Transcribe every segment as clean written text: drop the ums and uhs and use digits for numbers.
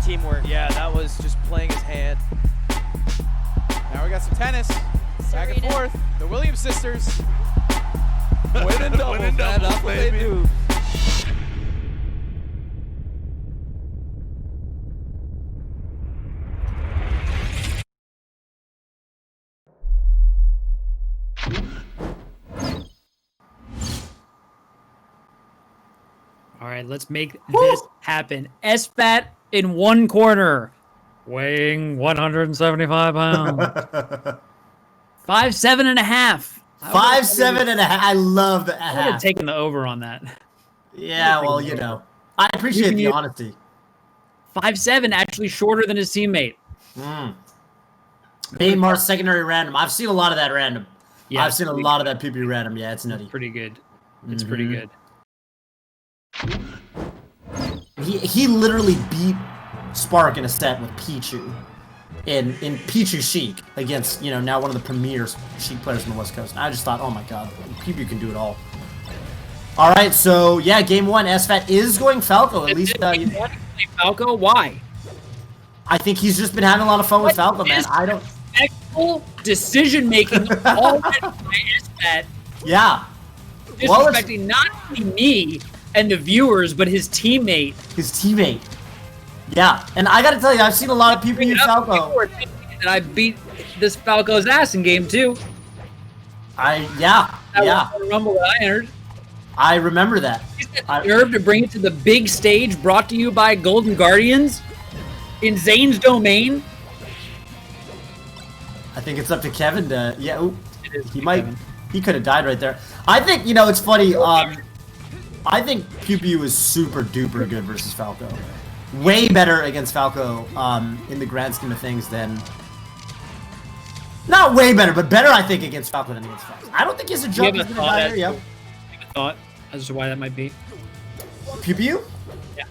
teamwork. Yeah, that was just playing his hand. Now we got some tennis. Back and forth. The Williams sisters. Winning doubles, man. That's what they do. All right, let's make this happen. SFAT in one corner, weighing 175 pounds. 5'7.5". 5'7.5". I love the I would have taken the over on that. Yeah, well, you know, I appreciate the honesty. 5'7", actually shorter than his teammate. Main Mars secondary random. I've seen a lot of that random. Yeah, I've seen a lot of that PewPewU random. Yeah, it's nutty. Pretty good. It's pretty good. He literally beat Spark in a set with Pichu in Pichu Sheik against, you know, now one of the premier Sheik players on the West Coast. And I just thought, oh my god, PewPewU can do it all. All right, so yeah, game one, SFAT is going Falco. At least Falco. Why? I think he's just been having a lot of fun with Falco, man. I don't. Decision making already by SFAT. Yeah. Disrespecting not only me and the viewers, but his teammate. His teammate. Yeah, and I gotta tell you, I've seen a lot of people use Falco. And I beat this Falco's ass in game 2. That was the Rumble that I entered. I remember that. He's got the nerve to bring it to the big stage, brought to you by Golden Guardians in Zane's domain. I think it's up to Kevin to, he could have died right there. I think, you know, it's funny, I think PewPewU is super duper good versus Falco. Way better against Falco, in the grand scheme of things than, not way better, but better I think against Falco than against Falco. I don't think he's a jump. You have a thought as to why that might be? PewPewU? Yeah.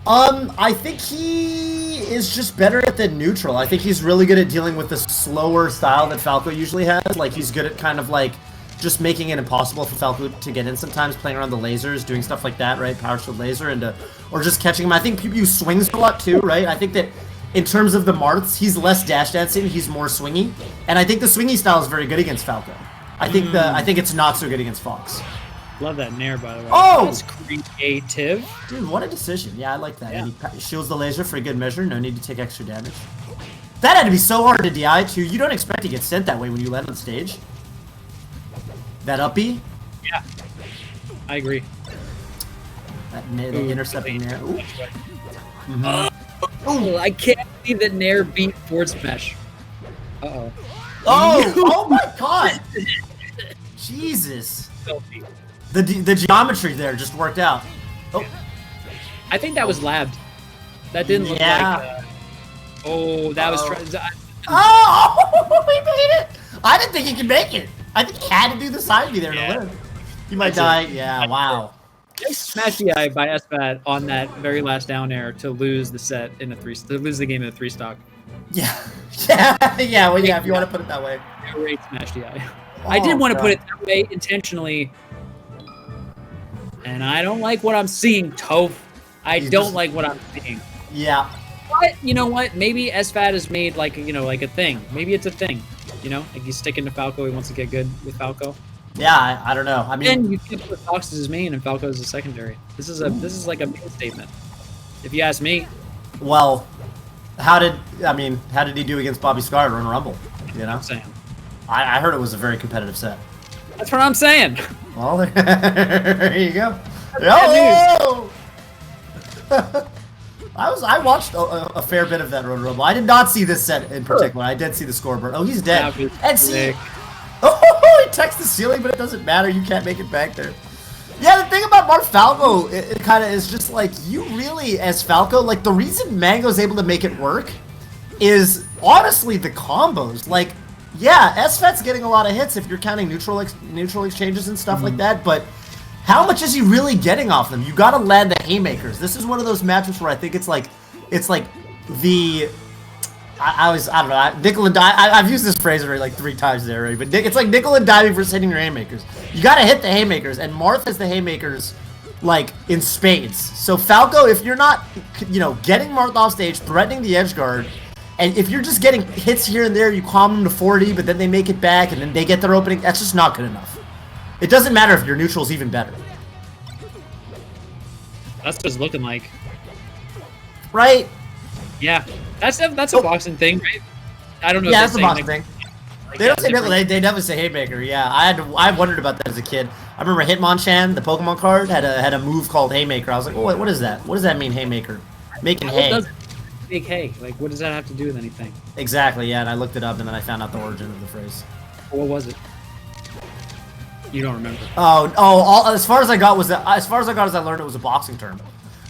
I think he is just better at the neutral. I think he's really good at dealing with the slower style that Falco usually has. Like, he's good at kind of like just making it impossible for Falco to get in sometimes, playing around the lasers, doing stuff like that, right? Power shield laser, and or just catching him. I think PewPewU swings a lot too, right? I think that in terms of the Marths, he's less dash dancing, he's more swingy. And I think the swingy style is very good against Falco. I think I think it's not so good against Fox. Love that nair, by the way. Oh! That's creative. Dude, what a decision. Yeah, I like that. Yeah. And he shields the laser for a good measure. No need to take extra damage. That had to be so hard to DI, too. You don't expect to get sent that way when you land on stage. That up B? Yeah. I agree. That intercepting nair. Ooh. Oh, I can't believe that nair beat forward smash. Uh-oh. Oh my god! Jesus. Filthy. The geometry there just worked out. Oh. I think that was labbed. That didn't look like... that was... Oh! He made it! I didn't think he could make it. I think he had to do the side B there to live. He might die. Yeah, wow. Smash the eye by SFAT on that very last down air to lose the set in a to lose the game in a 3-stock. Yeah. Yeah, well, yeah, if you want to put it that way. Great smash the eye. I did want to put it that way intentionally. And I don't like what I'm seeing, Toph. I don't like what I'm seeing. Yeah. But you know what? Maybe SFAT has made like like a thing. Maybe it's a thing. You know, like he's sticking to Falco. He wants to get good with Falco. Yeah, I don't know. I mean, and you can put Fox as his main and Falco as his secondary. This is like a main statement, if you ask me. Well, how did he do against Bobby Scarter in Rumble? You know, I heard it was a very competitive set. That's what I'm saying. Well, there you go. Oh! I watched a fair bit of that Road Rumble. I did not see this set in particular. I did see the scoreboard. Oh, he's dead. And see, he texts the ceiling, but it doesn't matter. You can't make it back there. Yeah, the thing about Marth Falco, it kind of is just like, you really, as Falco, like the reason Mango's able to make it work is honestly the combos. Like, yeah, SFAT's getting a lot of hits if you're counting neutral exchanges and stuff like that, but how much is he really getting off them? You gotta land the haymakers. This is one of those matchups where I think it's like the I don't know, nickel and dime. I've used this phrase already like 3 times there already, but it's like nickel and diming versus hitting your haymakers. You gotta hit the haymakers, and Marth has the haymakers like in spades. So Falco, if you're not, you know, getting Marth off stage, threatening the edge guard, and if you're just getting hits here and there, you calm them to 40, but then they make it back and then they get their opening, that's just not good enough. It doesn't matter if your neutral's even better. That's what it's looking like. Right? Yeah. That's a boxing thing, right? I don't know. Yeah, if that's a boxing thing. They don't say nickel, they never say haymaker. Yeah, I wondered about that as a kid. I remember Hitmonchan, the Pokemon card, had a move called haymaker. I was like, oh, what is that? What does that mean, haymaker? Making hay. What does make hay? Like, what does that have to do with anything? Exactly. Yeah, and I looked it up and then I found out the origin of the phrase. What was it? You don't remember? As far as I got as I learned it was a boxing term.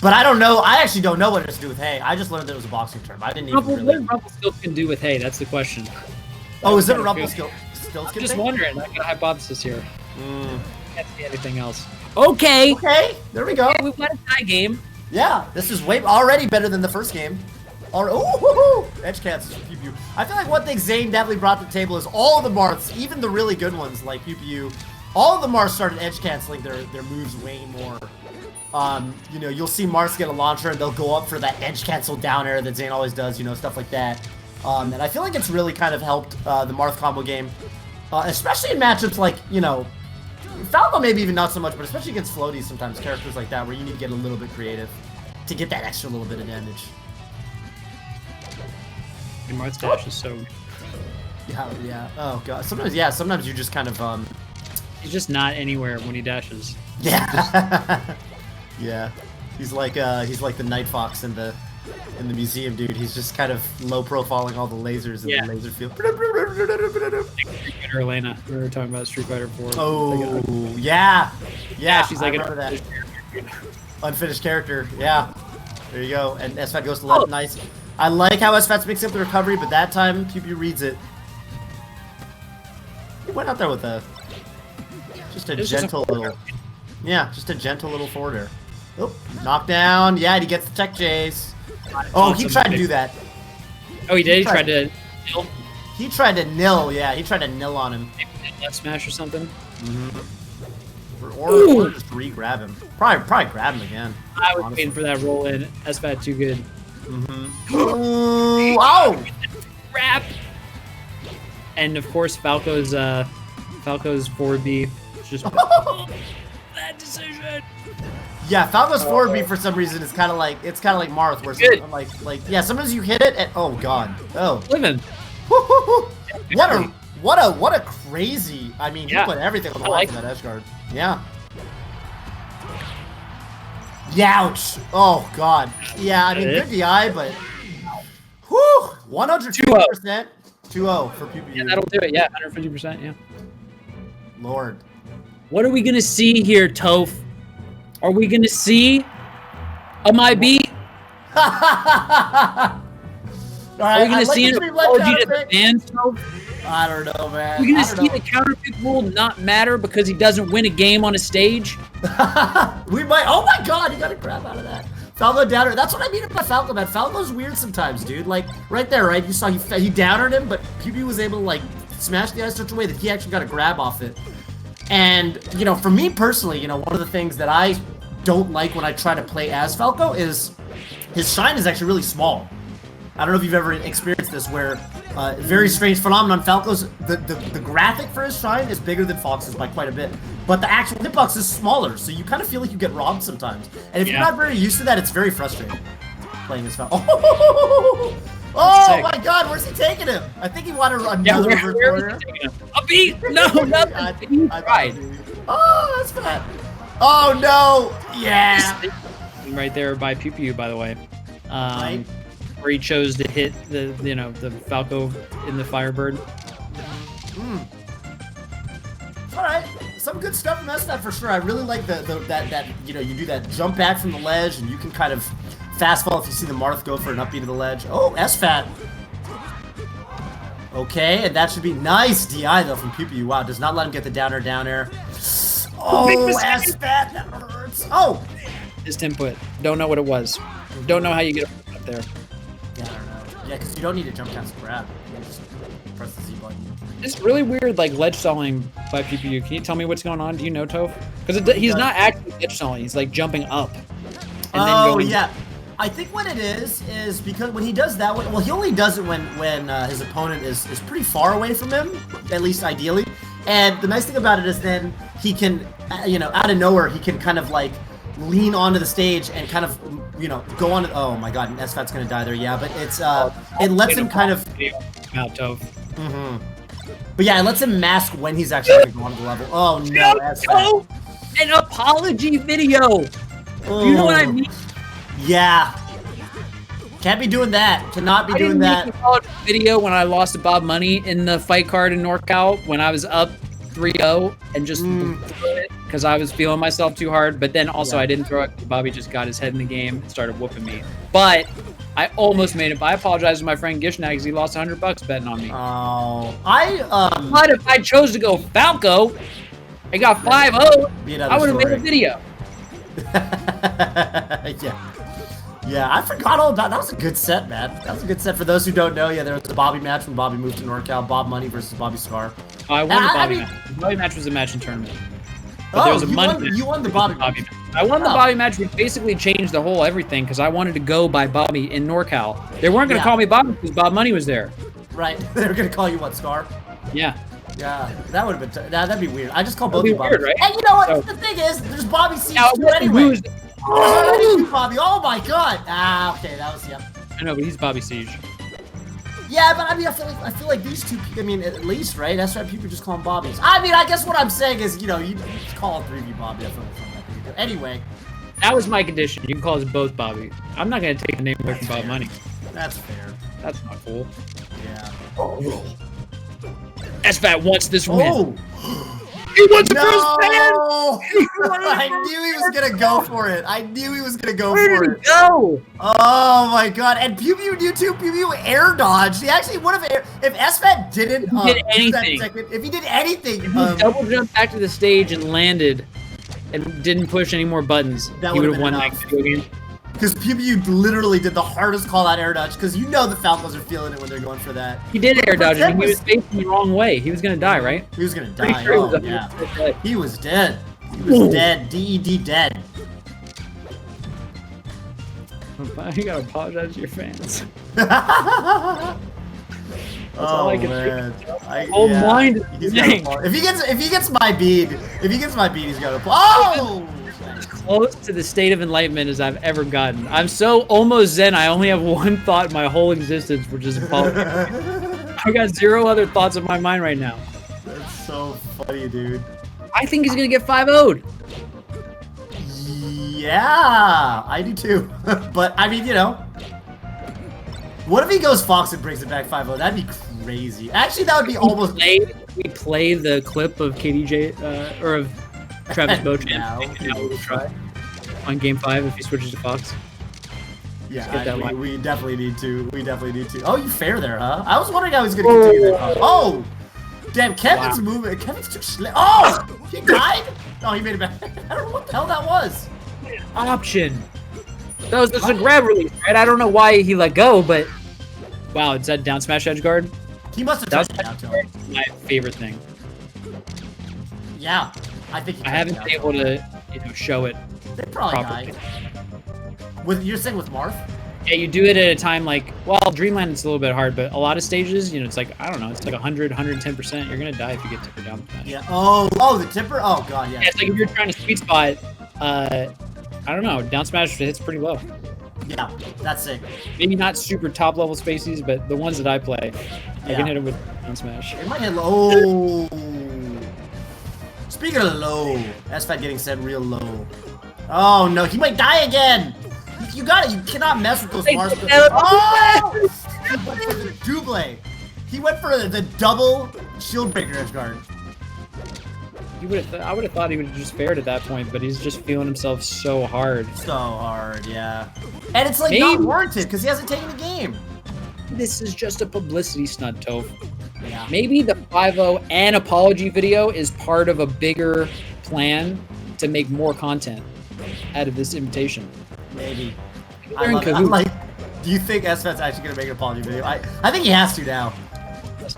But I don't know. I actually don't know what it has to do with hay. I just learned that it was a boxing term. I didn't even really. What Rumpelstiltskin can do with hay? That's the question. Oh, is it a Rumpelstiltskin? I'm just wondering. I got a hypothesis here. Can't see anything else. Okay. Okay. There we go. Okay, we've got a tie game. Yeah, this is already better than the first game. Oh, edge cats. PewPewU. I feel like one thing Zane definitely brought to the table is all of the Marths, even the really good ones like PewPewU, all of the Marths started edge canceling their moves way more. You know, you'll see Marths get a launcher and they'll go up for that edge cancel down air that Zane always does, you know, stuff like that. And I feel like it's really kind of helped the Marth combo game, especially in matchups like, you know, Falco maybe even not so much, but especially against floaties sometimes, characters like that where you need to get a little bit creative to get that extra little bit of damage. And Marth's dash is so... Yeah. Oh, God. Sometimes you just kind of, He's just not anywhere when he dashes. Yeah. Yeah. He's like the Night Fox in the museum, dude. He's just kind of low profiling all the lasers in the laser field. Street Fighter Elena. We were talking about Street Fighter 4. Oh, yeah. Yeah, she's like I remember that. Unfinished character. Yeah. There you go. And SFAT goes to left. Nice. I like how SFAT's mixing up the recovery, but that time PewPewU reads it. He went out there with just a gentle little forward air. Oh, knockdown. Yeah, and he gets the tech chase. Oh, he tried to do that. Oh, he did? He tried to nil? He tried to nil, yeah. He tried to nil on him. Maybe left smash or something? Or just re-grab him. Probably grab him again. I was waiting for that roll in. SFAT too good. Ooh, ow! Wrap! And of course, Falco's forward B. Just bad decision. Yeah, Falco's forward B for some reason is kind of like Marth, where sometimes you hit it and oh god, living. What a crazy! I mean, he put everything on the line for that edge guard. Yeah. Youch! Oh god. Yeah, I mean good DI, but whew, 150%. 2-0 for PewPewU. Yeah, that'll do it. Yeah, 150%. Yeah. Lord. What are we gonna see here, Toph? Are we gonna see a MyB? Are we gonna see an apology to the fans, Toph? I don't know, man. We're gonna see the counter pick rule not matter because he doesn't win a game on a stage. We might. Oh my god, he got a crap out of that. Falco downer. That's what I mean about Falco, man. Falco's weird sometimes, dude. Like right there, right? You saw he downered him, but PewPewU was able to like smash the ice such a way that he actually got a grab off it. And you know, for me personally, you know, one of the things that I don't like when I try to play as Falco is his shine is actually really small. I don't know if you've ever experienced this, where very strange phenomenon. Falco's the graphic for his shine is bigger than Fox's by quite a bit, but the actual hitbox is smaller, so you kind of feel like you get robbed sometimes. And if you're not very used to that, it's very frustrating playing as Falco. Oh my God, where's he taking him? I think he wanted another reverse corner. A beat? No, nothing. Right. Oh, that's bad. Oh no! Yeah. Right there by PewPewU, by the way. Right. Where he chose to hit the Falco in the Firebird. All right, some good stuff from SFAT for sure. I really like that you do that jump back from the ledge and you can kind of fast fall if you see the Marth go for an upbeat to the ledge. Oh, SFAT. Okay, and that should be nice DI though from PewPewU. Wow, does not let him get the down air. Oh, SFAT, that hurts. Oh, his input. Don't know what it was. Don't know how you get up there. Yeah, I don't know. Yeah, because you don't need to jump cancel grab. You just press the Z button. It's really weird, like ledge stalling by PewPewU. Can you tell me what's going on? Do you know, Toph? Because he's not actually ledge stalling. He's like jumping up. And then going yeah. I think what it is because when he does that, well, he only does it when his opponent is pretty far away from him, at least ideally. And the nice thing about it is then he can, you know, out of nowhere, he can kind of like lean onto the stage and kind of, you know, go on. Oh my God, and SFAT's gonna die there. Yeah, but it's it lets him kind of. Out, Toph. But yeah, it lets him mask when he's actually gonna go onto the level. Oh no, SFAT. An apology video. Do you know what I mean? Yeah. Can't be doing that. Cannot be doing that. I didn't make a video when I lost to Bob Money in the fight card in NorCal when I was up 3-0 and just threw it because I was feeling myself too hard. But then also I didn't throw it. Bobby just got his head in the game and started whooping me. But I almost made it. But I apologize to my friend Gishnag because he lost $100 betting on me. Oh, But if I chose to go Falco, I got 5-0. I would have made a video. Yeah, I forgot all about that. Was a good set, man. That was a good set. For those who don't know, yeah, there was a Bobby match when Bobby moved to NorCal. Bob Money versus Bobby Scar. I won the Bobby match. The Bobby match was a match in tournament. But there was a you won the Bobby match. I won the Bobby match. We basically changed the whole everything because I wanted to go by Bobby in NorCal. They weren't going to call me Bobby because Bob Money was there. Right. They were going to call you what, Scar? Yeah. Yeah, that would have been. That'd be weird. I just call both of you Bobby. Weird, right? And you know what? So, the thing is, there's Bobby Siege too anyway. Bobby. Oh my God. Ah, okay, that was I know, but he's Bobby Siege. Yeah, but I mean, I feel like these two. I mean, at least, right? That's why people just call them Bobbies. I mean, I guess what I'm saying is, you know, you just call them 3v Bobby. Anyway, that was my condition. You can call us both Bobby. I'm not gonna take the name away from Bob Money. That's fair. That's not cool. Yeah. SFAT wants this win. Oh. He wants the first I knew he was gonna go for it. I knew he was gonna go Where for did it. He go? Oh my God! And PewPewU knew too. PewPewU air dodged. He actually would have air. If SFAT didn't did anything, if he did anything, if he double jumped back to the stage and landed, and didn't push any more buttons, he would have won that video game. Because PewPewU literally did the hardest call out air dodge. Because you know the Falcos are feeling it when they're going for that. He did air dodge, and he was facing the wrong way. He was gonna die, right? He was gonna die. Sure he was dead. He was dead. DED dead. You gotta apologize to your fans. Oh man! Mind. If he gets my bead, he's gonna. Oh! As close to the state of enlightenment as I've ever gotten. I'm so almost zen. I only have one thought in my whole existence, which is apology. I've got 0 other thoughts in my mind right now. That's so funny, dude. I think he's gonna get 5-0'd. Yeah, I do too. But I mean, you know, what if he goes Fox and brings it back 5-0? That'd be crazy. Actually, that would be almost. We play the clip of KDJ or of Travis Bochamp. We'll try on game 5 if he switches to Fox. Yeah, we definitely need to. Oh, you fair there, huh? I was wondering how he's gonna continue that. Oh, damn! Kevin's moving. Kevin's too slow. Oh, he died. Oh, he made it back. I don't know what the hell that was. Option. That was just a grab release, right? I don't know why he let go, but wow, is that down smash edge guard? He must have touched it down to him. My favorite thing. Yeah, I think I haven't been able to, show it. They probably died. You're saying with Marth? Yeah, you do it at a time like, well, Dreamland it's a little bit hard, but a lot of stages, it's like, I don't know, it's like 100, 110%. You're gonna die if you get tipper down smash. Yeah. Oh, the tipper? Oh god, yeah. Yeah, it's like if you're trying to sweet spot, I don't know, down smash hits pretty low. Yeah, that's sick. Maybe not super top level spaces, but the ones that I play, I can hit them with down smash. It might hit low. Speaking of low, SFAT getting set real low. Oh no, he might die again. You got it. You cannot mess with those Mars. Oh! He went for the double. He went for the double shield breaker edge guard. I would have thought he would have just fared at that point, but he's just feeling himself so hard. So hard, yeah. And it's like not warranted because he hasn't taken the game. This is just a publicity stunt, Toph. Yeah. Maybe the 5-0 and apology video is part of a bigger plan to make more content out of this invitation. Maybe. I'm like, do you think SFAT's actually gonna make an apology video? I think he has to now.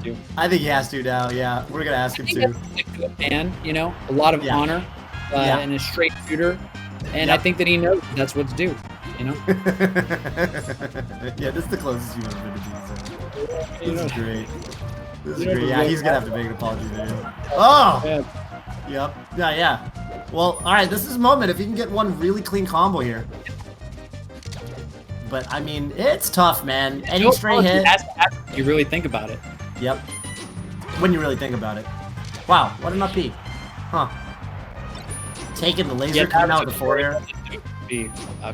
to. I think he has to now. Yeah, we're gonna ask him to. He's a good man, you know, a lot of honor, and a straight shooter, and I think that he knows that's what's due. You know. Yeah, this is the closest you've ever been to being. This is great. This is great. Yeah, he's gonna have to make an apology video. Oh. Yep. Yeah. Well, all right. This is a moment if you can get one really clean combo here. But I mean, it's tough, man. Any stray hit. You really think about it. Yep. When you really think about it. Wow, what an up B. Huh. Taking the laser, coming out with the forward air.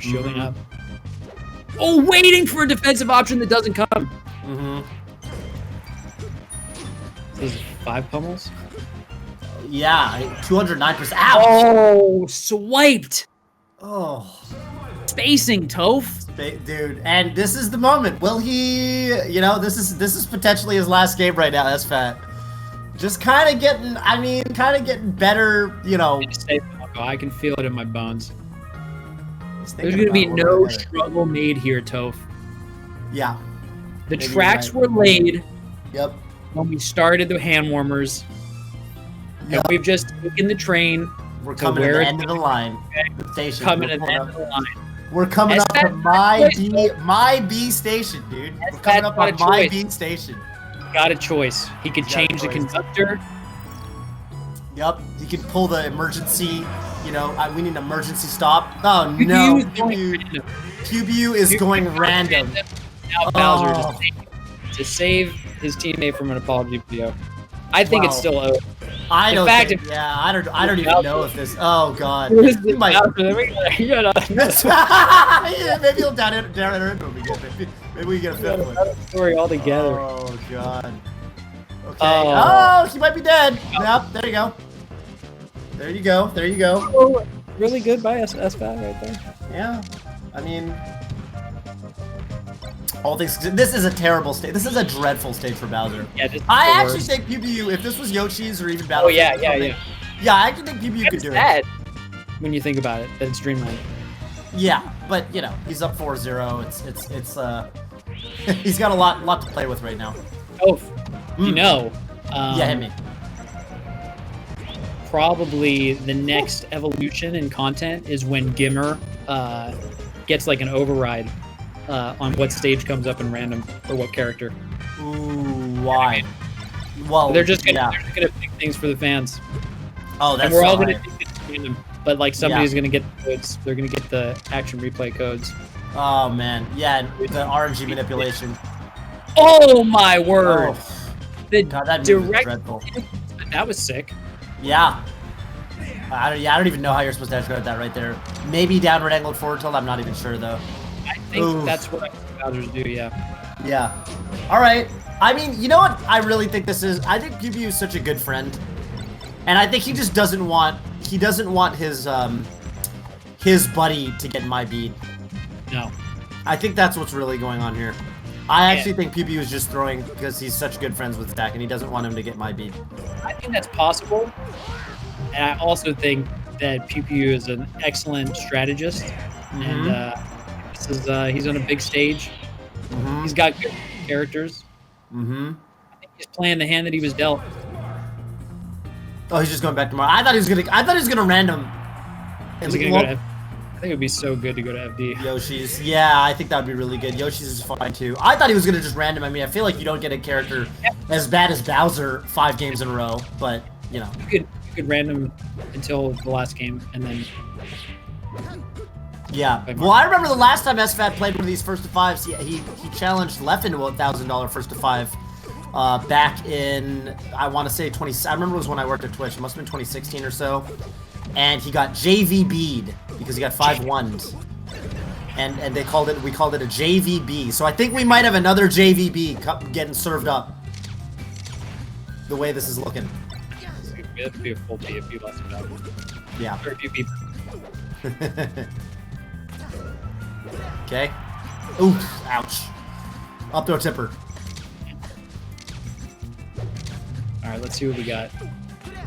Shielding up. Oh, waiting for a defensive option that doesn't come. This is 5 pummels? Yeah, 209%. Ouch! Oh, swiped. Oh. Spacing, Toph. Dude, and this is the moment. Will he, you know, this is potentially his last game right now, SFAT. Just kind of getting, I mean, kind of getting better, you know. I can feel it in my bones. There's going to be no struggle made here, Toph. Yeah. The tracks were laid. Yep. When we started the hand warmers. Yep. And we've just taken the train. We're coming to the end of the line. The station. Coming to the end of the line. We're coming up to my B station, dude. We're coming up on my B station. Got a choice. He could change the conductor. Yep. He could pull the emergency. You know, we need an emergency stop. Oh no. PewPewU is going random. Now Bowser to save his teammate from an apology video. I think it's still over. I don't think, yeah, I don't even know if this. Oh god. He might. Yeah, maybe he'll down it. Maybe we get a fifth one. Story altogether. Oh god. Okay. Oh, he might be dead. Yep. There you go. There you go. There you go. Oh, really good by SFAT right there. Yeah. I mean, all things. This is a terrible stage. This is a dreadful stage for Bowser. Yeah, I actually think PewPewU, if this was Yoshi's or even Bowser. Oh yeah. Yeah, I actually think PewPewU could do it. When you think about it, that it's Dreamland. Yeah, but you know, he's up 4-0. It's he's got a lot to play with right now. Oh, you know. Yeah, hit me. Probably the next evolution in content is when Gimmer gets like an override on what stage comes up in random or what character. Ooh, why? Well, they're just gonna pick things for the fans. Oh, that's and we're all gonna think it's random, but like somebody's gonna get the codes. They're gonna get the action replay codes. Oh man, yeah, the RNG manipulation. Oh my word! Oh. The God, that direct dreadful. That was sick. Yeah. I don't even know how you're supposed to edge that right there. Maybe downward angled forward tilt. I'm not even sure though. I think that's what Bowser's do. Yeah. Yeah. All right. I mean, you know what? I really think this is. I think PewPewU is such a good friend, and I think he just doesn't want. He doesn't want his buddy to get my beat. No. I think that's what's really going on here. I actually think PewPewU is just throwing because he's such good friends with Stack, and he doesn't want him to get my beat. I think that's possible. And I also think that PewPewU is an excellent strategist, and this is he's on a big stage. He's got good characters. I think he's playing the hand that he was dealt. Oh, he's just going back tomorrow. I thought he was gonna random. Is he gonna go to I think it would be so good to go to FD. Yoshi's, yeah, I think that would be really good. Yoshi's is fine too. I thought he was gonna just random. I mean, I feel like you don't get a character as bad as Bowser 5 games in a row, but you know. You could random until the last game, and then. Yeah. Well, I remember the last time SFAT played one of these first to fives. He challenged Left into a $1,000 first to 5. Back in, I want to say I remember it was when I worked at Twitch. It must have been 2016 or so. And he got JVB'd because he got 5 ones. And we called it a JVB. So I think we might have another JVB getting served up. The way this is looking. It would be a full B if you lost it out. Yeah. Or if you beat. Okay. Oof. Ouch. Up throw tipper. Alright, let's see what we got.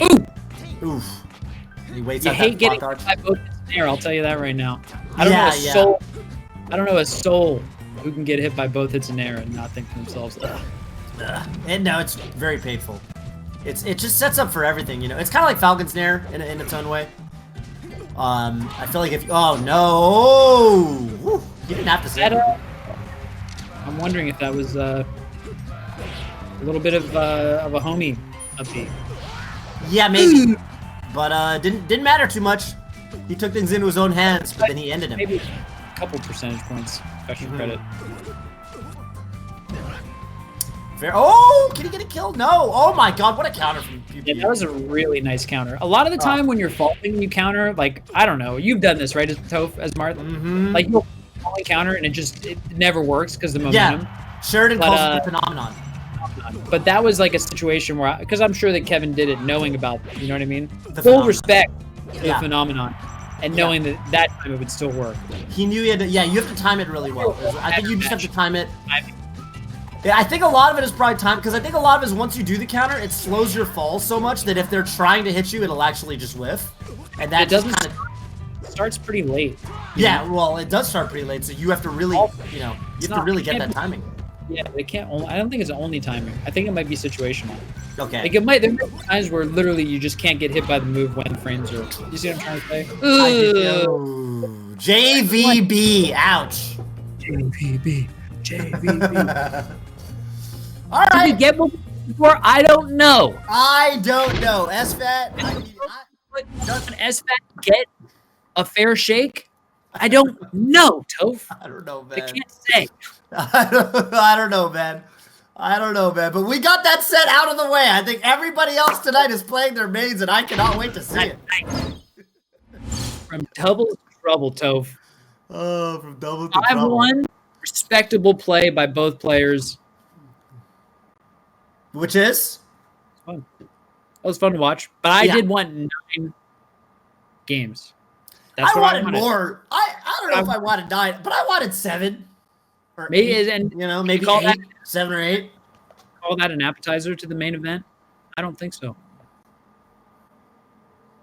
Ooh! Oof. He waits you out hate getting hit by both hits in the air, I'll tell you that right now. I don't know a soul who can get hit by both hits in air and not think to themselves, ugh. And no, it's very painful. It just sets up for everything, you know. It's kind of like Falcon's Snare in its own way. I feel like if oh no, woo, you didn't have to say that. I'm wondering if that was a little bit of a homie upbeat. Yeah, maybe, but didn't matter too much. He took things into his own hands, but then he ended him. Maybe a couple percentage points. Special credit. Fair. Oh, can he get a kill? No. Oh my God, what a counter from PewPewU. Yeah, that was a really nice counter. A lot of the time when you're faulting, you counter, like, I don't know, you've done this, right, as Toph, as Marth? Like, you'll counter and it never works because the momentum. Yeah, Sheridan calls it the phenomenon. But that was like a situation where, because I'm sure that Kevin did it knowing about it, you know what I mean? The Full respect for the phenomenon. And knowing that time it would still work. He knew he had to, yeah, you have to time it really well. I think you just have to time it. Yeah, I think a lot of it is probably time, because I think a lot of it is once you do the counter, it slows your fall so much that if they're trying to hit you, it'll actually just whiff. And that just kind of starts pretty late. Yeah, well, it does start pretty late, so you have to really, you know, you have to really get that timing. Yeah, they can't only, I don't think it's only timing. I think it might be situational. Okay. Like there might be times where literally you just can't get hit by the move when frames are. You see what I'm trying to say? JVB, ouch. JVB. All right. Did we get one before? I don't know. I don't know. SFAT. Does SFAT get a fair shake? I don't know, Toph. I don't know, man. I can't say. I don't know, man. I don't know, man. But we got that set out of the way. I think everybody else tonight is playing their mains, and I cannot wait to see it. From double to trouble, Toph. Oh, from double to trouble. 5-1. Respectable play by both players. Which is? Fun. That was fun to watch. But I did want 9 games. That's I what wanted more. I don't know if I wanted 9, but I wanted 7. Or maybe 8, and you know, maybe 8, 7 or 8. Call that an appetizer to the main event? I don't think so.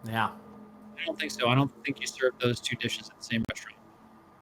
Yeah. I don't think so. I don't think you serve those 2 dishes at the same restaurant.